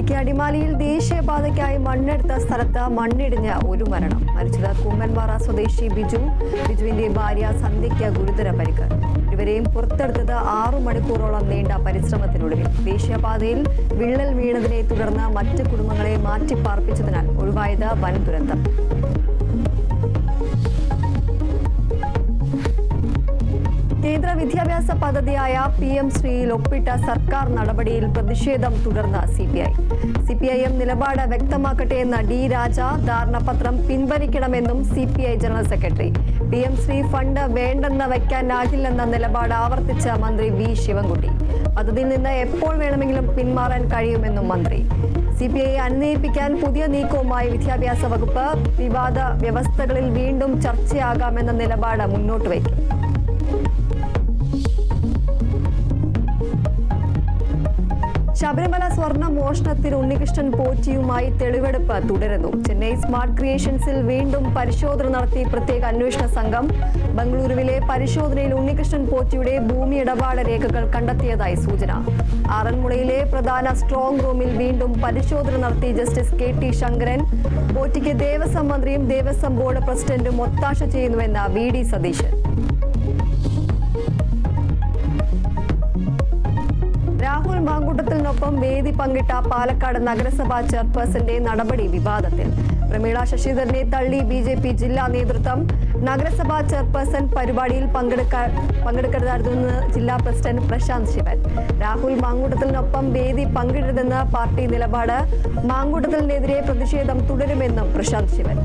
ഇടുക്കി അടിമാലിയിൽ ദേശീയപാതയ്ക്കായി മണ്ണെടുത്ത സ്ഥലത്ത് മണ്ണിടിഞ്ഞ് ഒരു മരണം. മരിച്ചത് കുമ്മൻപാറ സ്വദേശി ബിജുവിന്റെ ഭാര്യ സന്ധ്യയ്ക്ക് ഗുരുതര പരിക്ക്. ഇരുവരെയും പുറത്തെടുത്തത് 6 മണിക്കൂറോളം നീണ്ട പരിശ്രമത്തിനൊടുവിൽ. ദേശീയപാതയിൽ വിള്ളൽ വീണതിനെ തുടർന്ന് മറ്റ് കുടുംബങ്ങളെ മാറ്റിപ്പാർപ്പിച്ചതിനാൽ ഒഴിവായത് വൻ ദുരന്തം. കേന്ദ്ര വിദ്യാഭ്യാസ പദ്ധതിയായ PM ശ്രീയിൽ ഒപ്പിട്ട സർക്കാർ നടപടിയിൽ പ്രതിഷേധം തുടർന്ന CPIM നിലപാട് വ്യക്തമാക്കട്ടെ എന്ന D രാജ ധാരണാപത്രം പിൻവലിക്കണമെന്നും CPI general secretary. PM Shri fund വേണ്ടെന്ന് വയ്ക്കാനാകില്ലെന്ന നിലപാട് ആവർത്തിച്ച മന്ത്രി V ശിവൻകുട്ടി. പദ്ധതിയിൽ നിന്ന് എപ്പോൾ വേണമെങ്കിലും പിന്മാറാൻ കഴിയുമെന്നും മന്ത്രി. CPI അനുനയിപ്പിക്കാൻ പുതിയ നീക്കവുമായി വിദ്യാഭ്യാസ വകുപ്പ്. വിവാദ വ്യവസ്ഥകളിൽ വീണ്ടും ചർച്ചയാകാമെന്ന നിലപാട് മുന്നോട്ട് വയ്ക്കും. ശബരിമല സ്വർണ്ണ മോഷണത്തിൽ ഉണ്ണികൃഷ്ണൻ പോറ്റിയുമായി തെളിവെടുപ്പ് തുടരുന്നു. ചെന്നൈ സ്മാർട്ട് ക്രിയേഷൻസിൽ വീണ്ടും പരിശോധന നടത്തി പ്രത്യേക അന്വേഷണ സംഘം. ബംഗളൂരുവിലെ പരിശോധനയിൽ ഉണ്ണികൃഷ്ണൻ പോറ്റിയുടെ ഭൂമി ഇടപാട് രേഖകൾ കണ്ടെത്തിയതായി സൂചന. ആറന്മുളയിലെ പ്രധാന സ്ട്രോങ് റൂമിൽ വീണ്ടും പരിശോധന നടത്തി ജസ്റ്റിസ് KT ശങ്കരൻ. പോറ്റിക്ക് ദേവസ്വം മന്ത്രിയും ദേവസ്വം ബോർഡ് പ്രസിഡന്റും ഒത്താശ ചെയ്യുന്നുവെന്ന് VD സതീശൻ. രാഹുൽ മാങ്കൂട്ടത്തിനൊപ്പം വേദി പങ്കിട്ട പാലക്കാട് നഗരസഭാ ചെയർപേഴ്സന്റെ നടപടി വിവാദത്തിൽ. പ്രമീള ശശിധരനെ തള്ളി BJP ജില്ലാ നേതൃത്വം. നഗരസഭാ ചെയർപേഴ്സൺ പരിപാടിയിൽ പങ്കെടുക്കരുതായിരുന്നെന്ന് ജില്ലാ പ്രസിഡന്റ് പ്രശാന്ത് ശിവൻ. രാഹുൽ മാങ്കൂട്ടത്തിനൊപ്പം വേദി പങ്കിടരുതെന്ന് പാർട്ടി നിലപാട്. മാങ്കൂട്ടത്തിനെതിരെ പ്രതിഷേധം തുടരുമെന്നും പ്രശാന്ത് ശിവൻ.